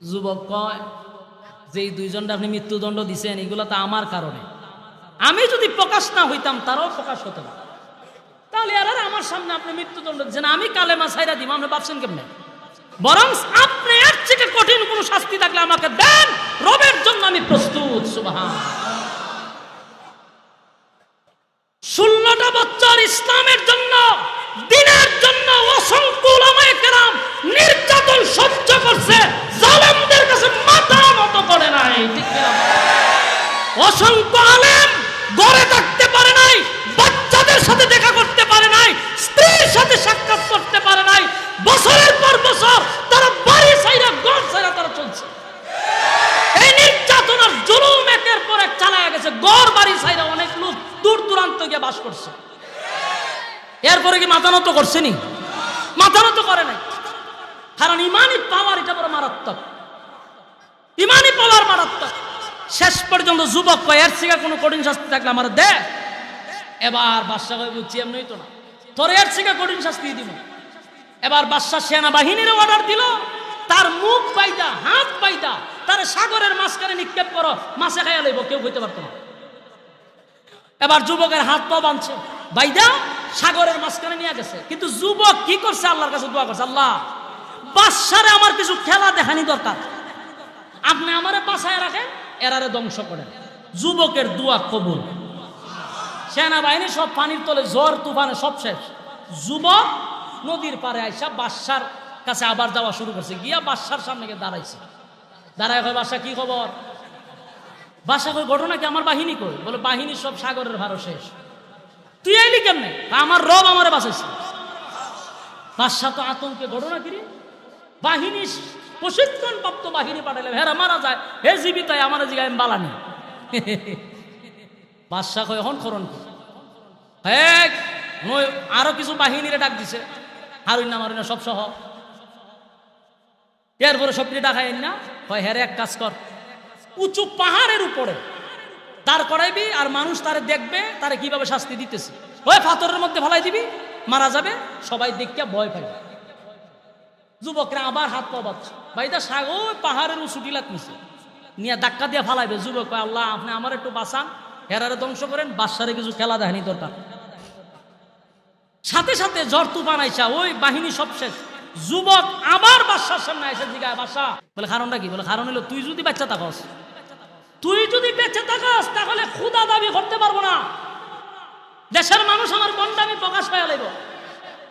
A: যুবক কয়, যে 2 জনটা আপনি মৃত্যুদণ্ড দিছেন এগুলো তো আমার কারণে, আমি যদি প্রকাশ না হইতাম তারাও প্রকাশ হতো না, তাহলে আর আমার সামনে আপনি মৃত্যুদণ্ড দিচ্ছেন, আমি কালেমা ছাইরা দিব, আপনি ভাবছেন কেমনে? বরং আপনি এর থেকে কঠিন কোন শাস্তি থাকলে আমাকে দেন, রবের জন্য আমি প্রস্তুত। সুবহানাল্লাহ। 16টা বছর ইসলামের জন্য, দ্বীনের জন্য অসংখ্য উলামায়ে কেরাম নির্যাতন সহ্য করছে, জালেমদের কাছে মাথা নত করে নাই। ঠিক না? অসংখ্য আলেম ঘরে থাকতে পারে নাই, বাচ্চাদের সাথে দেখা করতে পারে নাই, স্ত্রীর সাথে সাক্ষাৎ করতে পারে নাই, বছরের পর বছর তারা বাড়ি ছাইরা ঘর ছাইরা তারা চলছে। এই নির্যাতনের জুলুম একের পর এক চালায়া গেছে, ঘর বাড়ি ছাইরা অনেক লোক দূর দূরান্ত গিয়ে বাস করছে। এরপরে কি মাথা নত করছেনি? মাথা নত করে নাই, কারণ ইমানি পাওয়ার এটা বড় মারাত্মক, ইমানি পাওয়ার মারাত্মক। শেষ পর্যন্ত যুবক কয়, এর থেকে কোনো কঠিন শাস্তি থাকলে আমার দে। এবার বাদশা কয়, বুঝছি এমনি তো না, তোর এর থেকে কঠিন শাস্তি দিব। এবার বাদশা সেনাবাহিনীর অর্ডার দিল, তার মুখ বাইদা হাত বাইদা তার সাগরের মাঝখানে নিক্ষেপ করো, মাছে খাইয়া লইব, কেউ হইতে পারতো না। এবার যুবকের হাত পা বাঁধছে, বাইদা সাগরের মাঝখানে নিয়ে গেছে। কিন্তু যুবক কি করছে? আল্লাহর কাছে দোয়া করছে, আল্লাহ বাদশারে আমার কিছু খেলা দেখানি দরকার, আপনি আমারে বাঁচায় রাখেন, এরারে ধ্বংস করেন। যুবকের দোয়া কবুল। সেনাবাহিনী সব পানির তলে, ঝড় তুফানে সব শেষ। যুবক নদীর পারে আইসা বাদশার কাছে আবার যাওয়া শুরু করছে, গিয়া বাদশার সামনে গিয়ে দাঁড়াইছে। দাঁড়ায় কয়, বাদশা কি খবর? বাদশা কই, ঘটনা কি? আমার বাহিনী কই? বলে, বাহিনী সব সাগরের ভারো শেষ। তুই আইলি কেমনে? আমার রব আমারে বাঁচাইছে। বাদশা তো আতঙ্কে, ঘটনা কি রে? বাহিনী প্রশিক্ষণ প্রাপ্ত বাহিনী পাঠাইলে হেরা মারা যায়, হে জীবিত আমার জিগায় আমি বালানি। বাদশা কয়, এখন করণ কি? আরো কিছু বাহিনীরে ডাক দিছে, হারুন না মারুন না সব সহ। এরপরে সবটি ডাকাই না, হয় হেরে এক কাজ কর, উঁচু পাহাড়ের উপরে দাঁড় করাইবি, আর মানুষ তারে দেখবে তারে কিভাবে শাস্তি দিতেছে, ওই পাথরের মধ্যে ফেলাই দিবি, মারা যাবে, সবাই দেখিয়া ভয় পাইবে। যুবকরা আবার হাত পা বাঁধছে, ভাইটা সাগো পাহাড়ের উঁচু টিলাত নিছে নিয়ে ধাক্কা দিয়ে ফালাইবে। যুবক কয়, আল্লাহ আপনি আমার একটু বাঁচান, হেরারে ধ্বংস করেন, বাদশারে কিছু খেলা দেখানি দরকার। সাথে সাথে ঝড় তুফান আইসা ওই বাহিনী সব শেষ। যুবক আবার বাদশার সামনে এসে জিগায়, বাদশা বলে কারণটা কি? বলে কারণ হলো তুই যদি বাচ্চা থাকস, তাহলে ক্ষুধা দাবি করতে পারবো না, দেশের মানুষ আমার বন্ডামি প্রকাশ পাইয়া লাগব,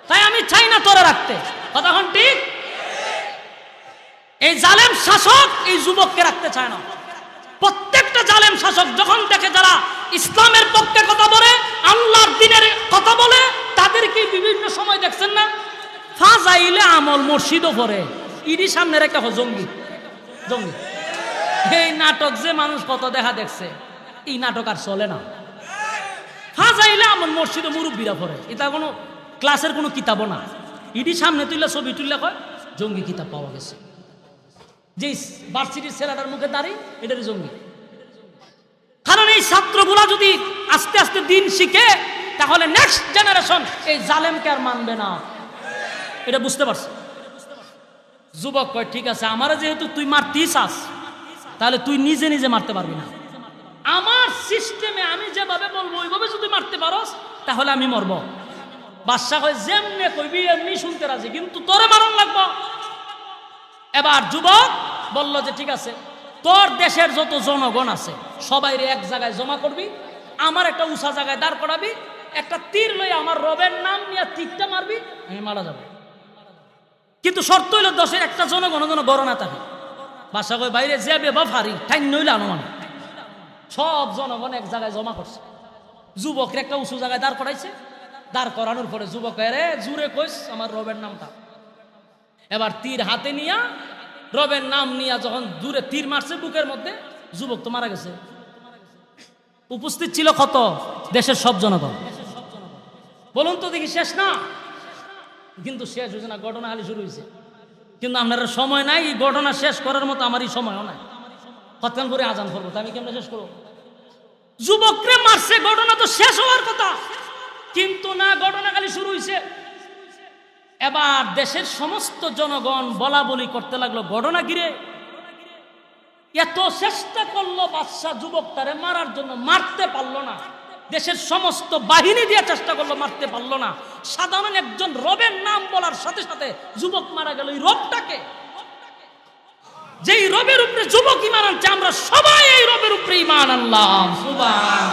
A: তাই আমি চাই না তোরে রাখতে। কতক্ষণ ঠিক? এই জালেম শাসক এই যুবককে রাখতে চায় না। প্রত্যেকটা জালেম শাসক যখন দেখে যারা ইসলামের পক্ষে কথা বলে, আল্লাহর দ্বীনের কথা বলে, তাদেরকে বিভিন্ন সময় দেখছেন না ফাজাইলে আমল মসজিদও পড়ে, ইডি সামনে রেখে জঙ্গি জঙ্গি। এই নাটক যে মানুষ কত দেখা দেখছে, এই নাটক আর চলে না। ফাজাইলে আমল মসজিদে মুরব্বীরা পড়ে, এটা কোনো ক্লাসের কোনো কিতাবও না। ইডি সামনে তুললে ছবি তুললে কয় জঙ্গি কিতাব পাওয়া গেছে। যে ভার্সিটির ছেলেটার মুখে দাঁড়ি, এটারই জঙ্গি। কারণ এই ছাত্রগুলা যদি আস্তে আস্তে দিন শিখে, তাহলে নেক্সট জেনারেশন এই জালেমকে আর মানবে না, এটা বুঝতে পারছে। যুবক কয়, ঠিক আছে, আমারে যেহেতু তুই মারতেই চাস, তাহলে তুই নিজে নিজে মারতে পারবি না। আমার সিস্টেমে আমি যেভাবে বলবো ওইভাবে যদি মারতে পারস, তাহলে আমি মরবো। বাদশা কয়, যেমনে কইবি এমনি শুনতে রাজি, কিন্তু তোরে মারণ লাগবো। এবার যুবক বলল যে ঠিক আছে, তোর দেশের যত জনগণ আছে সবাই এক জায়গায় জমা করবি, আমার একটা উঁচা জায়গায় দাঁড় করাবি, একটা তীর লই আমার রবের নাম নিয়ে তীরটা মারবি, আমি মারা যাবো। কিন্তু শর্ত হইল দশের একটা জনগণ যেন গড় না থাকে। বাদশা কয়, বাইরে যাবে বা ফারি ঠাই নইলে আনুমান। সব জনগণ এক জায়গায় জমা করছে, যুবকের একটা উঁচু জায়গায় দাঁড় করাইছে। দাঁড় করানোর পরে যুবক রে জুড়ে কইস আমার রবের নামটা। এবার তীর হাতে নিয়া রবের নাম নিয়া যখন দূরে তীর মারছে বুকের মধ্যে, যুবক তো মারা গেছে। উপস্থিত ছিল কত? দেশের সব জনগণ। বলুন তো দেখি, শেষ না? কিন্তু শেষ হয়েছে না, ঘটনা খালি শুরু হয়েছে। কিন্তু আপনার সময় নাই এই ঘটনা শেষ করার মতো, আমারই সময়ও নাই। কতক্ষণ করে আজান করবো, আমি কেমন শেষ করবো? যুবকরে মারছে, ঘটনা তো শেষ হওয়ার কথা, কিন্তু না, ঘটনা খালি শুরু হয়েছে। এবার দেশের সমস্ত জনগণ বলা বলি করতে লাগলো, ঘটনা ঘিরে এত চেষ্টা করলো বাদশা যুবকটারে মারার জন্য, মারতে পারলো না। দেশের সমস্ত বাহিনী দিয়ে চেষ্টা করলো, মারতে পারলো না। সাধারণ একজন রবের নাম বলার সাথে সাথে যুবক মারা গেল। এই রবটাকে, যেই রবের উপরে যুবক ঈমান আনছে, আমরা সবাই এই রবের উপরে ঈমান আনলাম। সুবহানাল্লাহ।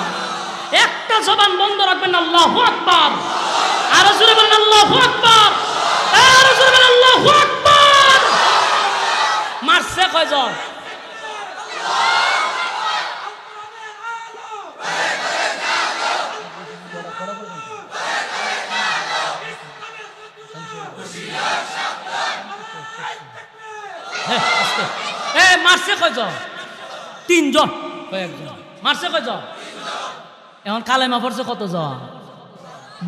A: একটা জবান বন্ধ রাখবেন, আল্লাহু আকবার। আর জোরে বলেন আল্লাহু আকবার। আর জোরে বলেন আল্লাহু আকবার। মারছে কয়জন? মারছে কয়জন? তিনজন। কয়েকজন মারছে কয়জন? এখন কালেমা পড়ছে কতজন?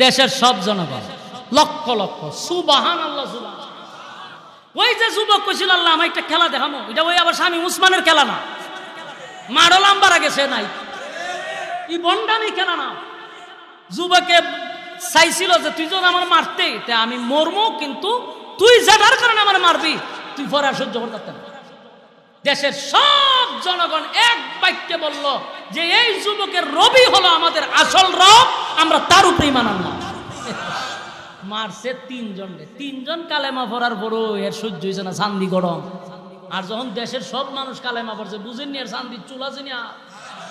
A: দেশের সব জনগণ, লক্ষ লক্ষ। সুবহানাল্লাহ, সুবহানাল্লাহ। ওই যে যুবক কইছিল আল্লাহ আমি একটা খেলা দেখামো, এটা ওই আবার স্বামী উসমানের খেলা না, মারো লাম্বারা গেছে নাই, ই বন্ডামি খেলা না। যুবকে চাইছিল যে তুই যদি আমার মারতে, আমি মরমু, কিন্তু তুই যেটার কারণে আমার মারবি, তুই পরে আর সহ্য করতে পারবি না। দেশের সব জনগণ এক বাক্যে বলল যে এই যুবকের রবি হলো আমাদের আসল রব, আমরা তার উপরে ঈমান আনলাম। মারছে তিনজন রে, তিনজন কালেমা পড়ার পরও এর সহ্য হয়েছে না, চান্দি গরম। আর যখন দেশের সব মানুষ কালেমা পড়ছে, বুঝেননি আর চান্দির চুল আছে না,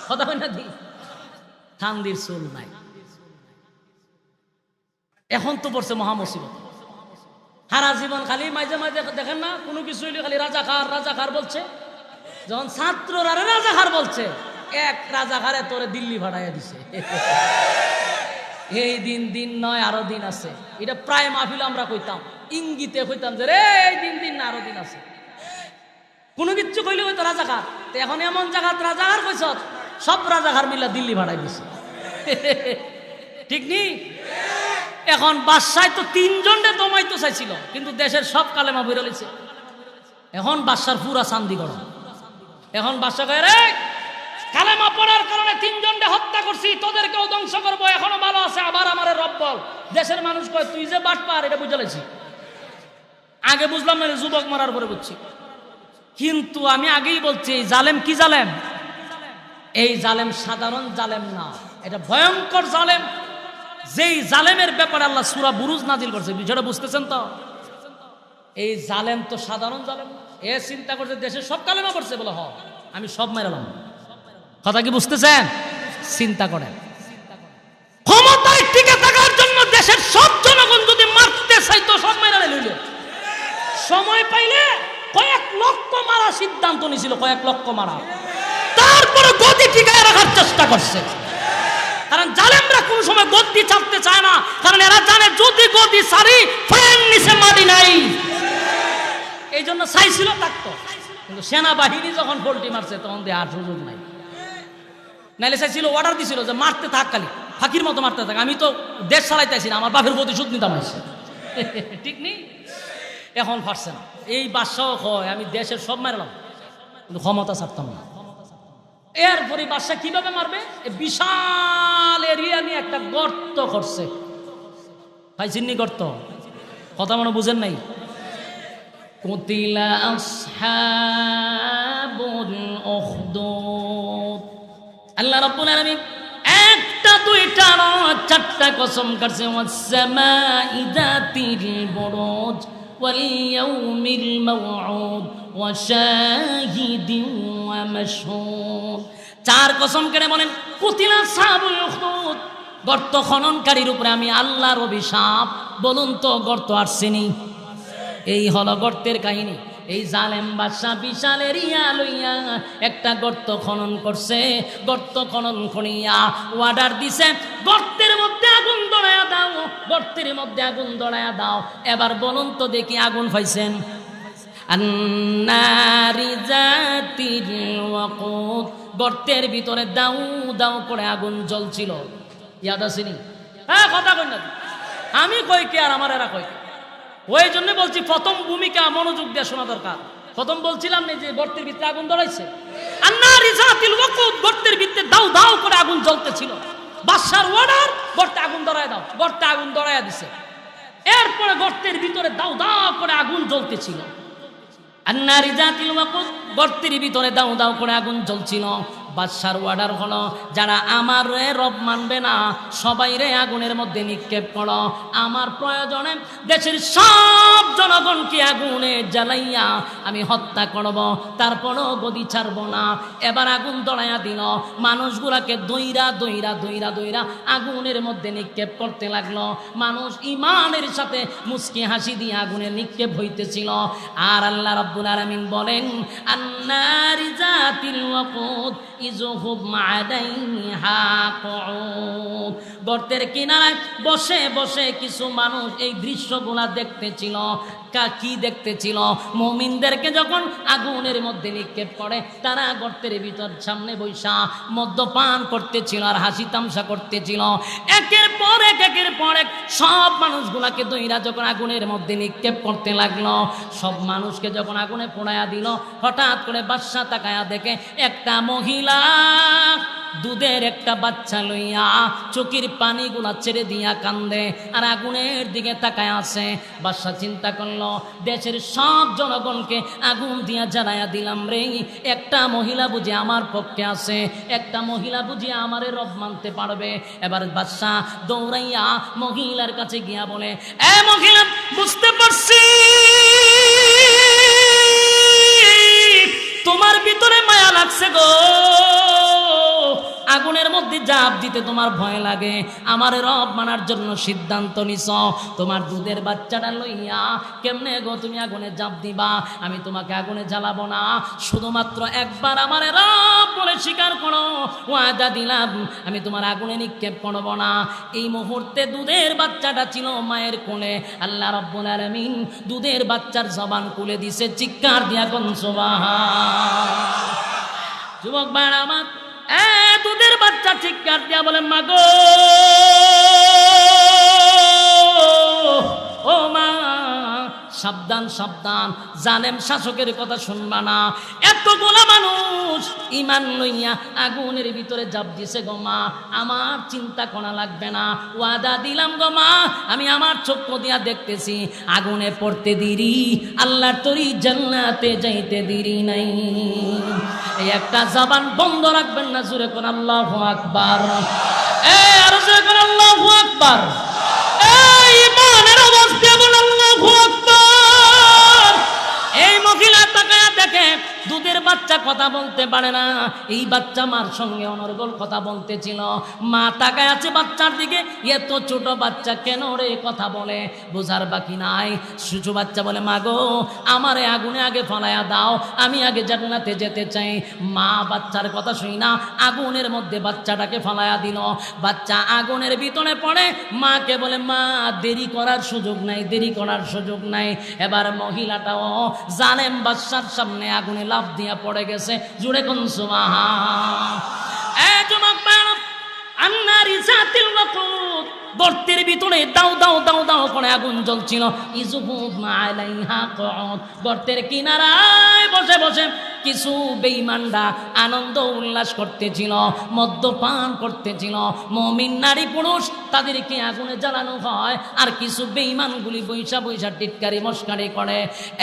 A: কথা হয় না, চান্দির চুল নাই। এখন তো পড়ছে মহা মুসিবত। সারা জীবন খালি মাঝে মাঝে দেখেন না, কোনো কিছু হইলে খালি রাজাকার রাজাকার বলছে। যখন ছাত্ররা রাজাকার বলছে, এক রাজাকারে তোরে দিল্লি ভাড়াইয়া দিছে। এই দিন দিন নয়, আরো দিন আছে। এটা প্রায় মাহফিল আমরা কইতাম, ইঙ্গিতে কইতাম যে রে এই দিন দিন না, আরো দিন আছে। কোনো কিচ্ছু কইলে হইতো রাজাকার। এখন এমন জায়গা রাজাকার কইছ, সব রাজাকার মিলা দিল্লি ভাড়াই দিছে। ঠিক নি? এখন বাদশায় তো তিনজনকে দমাইতে চাইছিল, কিন্তু দেশের সব কালেমা বইরা লইছে। এখন বাদশার পুরা চান্দি গরম। এখন বাদশা কয় রে কালেমা পড়ার কারণে তিনজনকে হত্যা করছি, তোদেরকেও ধ্বংস করবো, এখনো ভালো আছে, আবার আমার রব বল। দেশের মানুষ কয় তুই যে বাটপার, এটা বুঝে লাইছি। আগে বুঝলাম না, যুবক মারার পরে বুঝছি। কিন্তু আমি আগেই বলছি এই জালেম কি জালেম? এই জালেম সাধারণ জালেম না, এটা ভয়ঙ্কর জালেম। যেই জালেমের ব্যাপারে আল্লাহ সূরা বুরুজ নাজিল করছে, বিষয়টা বুঝতেছেন তো? এই জালেম তো সাধারণ জালেম। এ চিন্তা করছে দেশের সব কালেমা পড়ছে বলে হ আমি সব মেরালাম। কথা কি বুঝতেছেন? চিন্তা করেন, ক্ষমতায় টিকে থাকার জন্য দেশের সব জনগণ যদি মারতে চাইতো সব মেরা লইল। সময় পাইলে কয়েক লক্ষ মারা সিদ্ধান্ত নিয়েছিল, কয়েক লক্ষ মারা। তারপরে গদি টিকায় রাখার চেষ্টা করছে। কারণ জালেমরা কোন সময় গদি ছাড়তে চায় না, কারণ এরা জানে যদি গদি ছাড়ি ফ্যান নিচে মাটি নাই। এই জন্য চাইছিল থাকতো, কিন্তু সেনাবাহিনী যখন পোল্টি মারছে তখন দিয়ে আর সুযোগ নাই। নাইলে চাইছিল, অর্ডার দিছিল যে মারতে থাক, খালি ফাঁকির মতো মারতে থাক, আমি তো দেশ চালাইতেছি না, আমার বাপের প্রতিশোধ নিতাম আসছে। ঠিক নেই, এখন পারছে না। এই বাদশাহ হয় আমি দেশের সব মারলাম, কিন্তু ক্ষমতা ছাড়তাম না। এরপরে বাদশাহ কিভাবে মারবে? বিশাল এরিয়া নিয়ে একটা গর্ত করছে। পাইছেননি গর্ত? কথা মনে বুঝেন নাই? কুতিলা আসহাবুল উখদুদ। আল্লাহ রাব্বুল আলামিন একটা দুইটা না চারটা কসম কাটছে। ওয়াস-সামাই যাতিল বুরুজ ওয়াল ইয়াউমিল মাওউদ ওয়া শাহিদিন ওয়া মাশহুদ। চার কসম কেটে বলেন কুতিলা আসহাবুল উখদুদ, গর্ত খননকারীর উপরে আমি আল্লাহর অভিশাপ। বলুন তো গর্ত আসছেনি? এই হলো গর্তের কাহিনী। এই জালেম বাদশা বিশাল এরিয়া লইয়া একটা গর্ত খনন করছে। গর্ত খনন করিয়া অর্ডার দিছে গর্তের মধ্যে আগুন ধরায়া দাও, গর্তের মধ্যে আগুন ধরায়া দাও। এবার বলুন তো দেখি আগুন পাইছেন? আন্নারি যাতিল ওয়াকুদ, গর্তের ভিতরে দাউ দাউ করে আগুন জ্বলছিল। ইয়াদ আসেনি? হ্যাঁ, কথা কই না আমি কই কে আর আমার এরা কই। ওই জন্য বলছি প্রথম ভূমিকা মনোযোগ দিয়ে শোনা দরকার। প্রথম বলছিলাম না যে গর্তের ভিতরে আগুন ধরাইছে। আন্নারি যাতিল ওয়াকুদ, গর্তের ভিতরে দাউ দাউ করে আগুন জ্বলতেছিল। বাদশার অর্ডার গর্তে আগুন ধরায় দাও, গর্তে আগুন ধরায়া দিছে। এরপরে গর্তের ভিতরে দাউ দাউ করে আগুন জ্বলতেছিল। আন্নারি যাতিল ওয়াকুদ, গর্তের ভিতরে দাউ দাউ করে আগুন জ্বলছিল। বাদশার অর্ডার হলো যারা আমার রব মানবে না সবাই রে আগুনের মধ্যে নিক্ষেপ করো। আমার প্রয়োজনে দেশের সব জনগণকে আগুনে জ্বালাইয়া আমি হত্যা করব, তারপরও গদি ছাড়ব না। এবার আগুন ধরাইয়া দিল, মানুষগুলাকে দইরা দইরা দইরা দইরা আগুনের মধ্যে নিক্ষেপ করতে লাগলো। মানুষ ইমানের সাথে মুস্কি হাসি দিয়ে আগুনে নিক্ষেপ হইতেছিল। আর আল্লাহ রাব্বুল আলামিন বলেন আন্নারি যাতিল ওয়াকুদ ইযহুব মা'দাইহা কুউদ, গর্তের কিনারায় বসে বসে কিছু মানুষ এই দৃশ্যগুলা দেখতেছিল। কি দেখতেছিল? মুমিনদেরকে যখন আগুনের মধ্যে নিক্ষেপ করে তারা গর্তের ভিতর সামনে বৈশা মদ্যপান করতেছিল আর হাসি তামসা করতেছিল। একের পর এক একের পর এক সব মানুষগুলাকে দইরা যখন আগুনের মধ্যে নিক্ষেপ করতে লাগলো, সব মানুষকে যখন আগুনে পোড়ায়া দিল, হঠাৎ করে বাদশা তাকায়া দেখে একটা মহিলা দুধের একটা বাচ্চা লইয়া চোখের পানিগুলা ছেড়ে দিয়া কান্দে আর আগুনের দিকে তাকায় আছে। বাদশা চিন্তা করলো দেশের সব জনগণকে আগুন দিয়া জ্বালায়া দিলাম রে, একটা মহিলা বুঝি আমার পক্ষে আছে, একটা মহিলা বুঝি আমারে রব মানতে পারবে। এবার বাদশা দৌড়াইয়া মহিলার কাছে গিয়া বলে, এ মহিলা, বুঝতে পারছি তোমার ভিতরে মায়া লাগছে গো, আগুনের মধ্যে জাপ দিতে তোমার ভয় লাগে, আমার রব মানার জন্য সিদ্ধান্ত নিছ। তোমার দুধের বাচ্চাটা লইয়া কেমনে গো তুমি আগুনে জাপ দিবা? আমি তোমাকে আগুনে জ্বালাবো না, শুধুমাত্র একবার আমার রব বলে স্বীকার করো, ওয়াদা দিলাম আমি তোমার আগুনে নিক্ষেপ করবো না। এই মুহূর্তে দুধের বাচ্চাটা ছিল মায়ের কোলে। আল্লাহ রাব্বুল আলামিন দুধের বাচ্চার জবান খুলে দিছে, চিৎকার দিয়া কোন সুবহান। যুবক ভাইরা আমার, দুধের বাচ্চা চিৎকার দিয়া বলে, মাগো ও মা, সাবধান সাবধান, জালেম শাসকের কথা শুনবা না। এতগুলা মানুষ ইমান লইয়া আগুনের ভিতরে জাপ দিছে গো মা, আমার চিন্তা করা লাগবে না, ওয়াদা দিলাম গো মা, আমি আমার চক্ষু দিয়া দেখতেছি আগুনে পড়তে দেরি, আল্লাহর তরি জান্নাতে যাইতে দেরি নাই। এই একটা জবান বন্ধ রাখবেন না, জোরে কোন আল্লাহু আকবার। আর জোরে কোন আল্লাহু আকবার। এই ইমানের অবস্থা বল আল্লাহু আকবার। এই মহিলা তাকায়া দেখে দুধের বাচ্চা কথা বলতে পারে না, এই বাচ্চা মার সঙ্গে অনর্গল কথা বলতেছিল। মা তাকায় আছে বাচ্চার দিকে, এত ছোট বাচ্চা কেন রে কথা বলে, বোঝার বাকি নাই। শিশু বাচ্চা বলে, মা গো আমারে আগুনে আগে ফলাইয়া দাও, আমি আগে জান্নাতে যেতে চাই। মা বাচ্চার কথা শুই না আগুনের মধ্যে বাচ্চাটাকে ফলাইয়া দিল। বাচ্চা আগুনের ভিতরে পড়ে, মাকে বলে, মা দেরি করার সুযোগ নাই, দেরি করার সুযোগ নাই। এবার মহিলাটাও জালেম বাদশার সামনে আগুনে লাফ দিয়া পড়ে গেছে, জুড়ে কোন সুবহান। এই যুবক ভাইরা, আন্নারি জাতিল ওয়াকুদ, গর্তের ভিতরে দাও দাও দাও দাও করে আগুন জ্বলছিল। ইজুহুব আলাইহা কুউদ, গর্তের কিনারায় বসে বসে কিছু বেঈমানরা আনন্দ উল্লাস করতেছিল, মদ্যপান করতেছিল। মুমিন নারী পুরুষ তাদেরকে আগুনে জ্বালানো হয়, আর কিছু বেঈমানগুলি বৈশা বৈশা টিটকারি মস্কারি করে।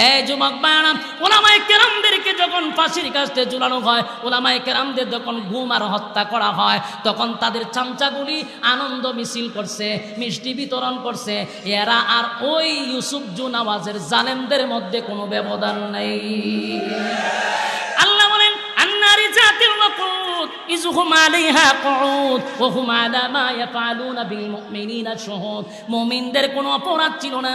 A: এই যুবক ভাইরা, ওলামায়ে কেরামদেরকে যখন ফাঁসির কাস্তে ঝুলানো হয়, ওলামায়ে কেরামদের যখন গুম আর হত্যা করা হয়, তখন তাদের চামচাগুলি আনন্দ মিছিল করছে, মিষ্টি বিতরণ করছে। এরা আর ওই ইউসুফ জুনাওয়াজের জালেমদের মধ্যে কোনো ব্যবধান নেই। আল্লাহ বলেন, আন্নারি জাতিল ওয়াকুদ ইজহুম আলাইহা কুউদ ওয়া হুম আলা মা ইয়াফআলুনা বিল মুমিনিনা শুহুদ। মুমিনদের কোনো অপরাধ ছিল না,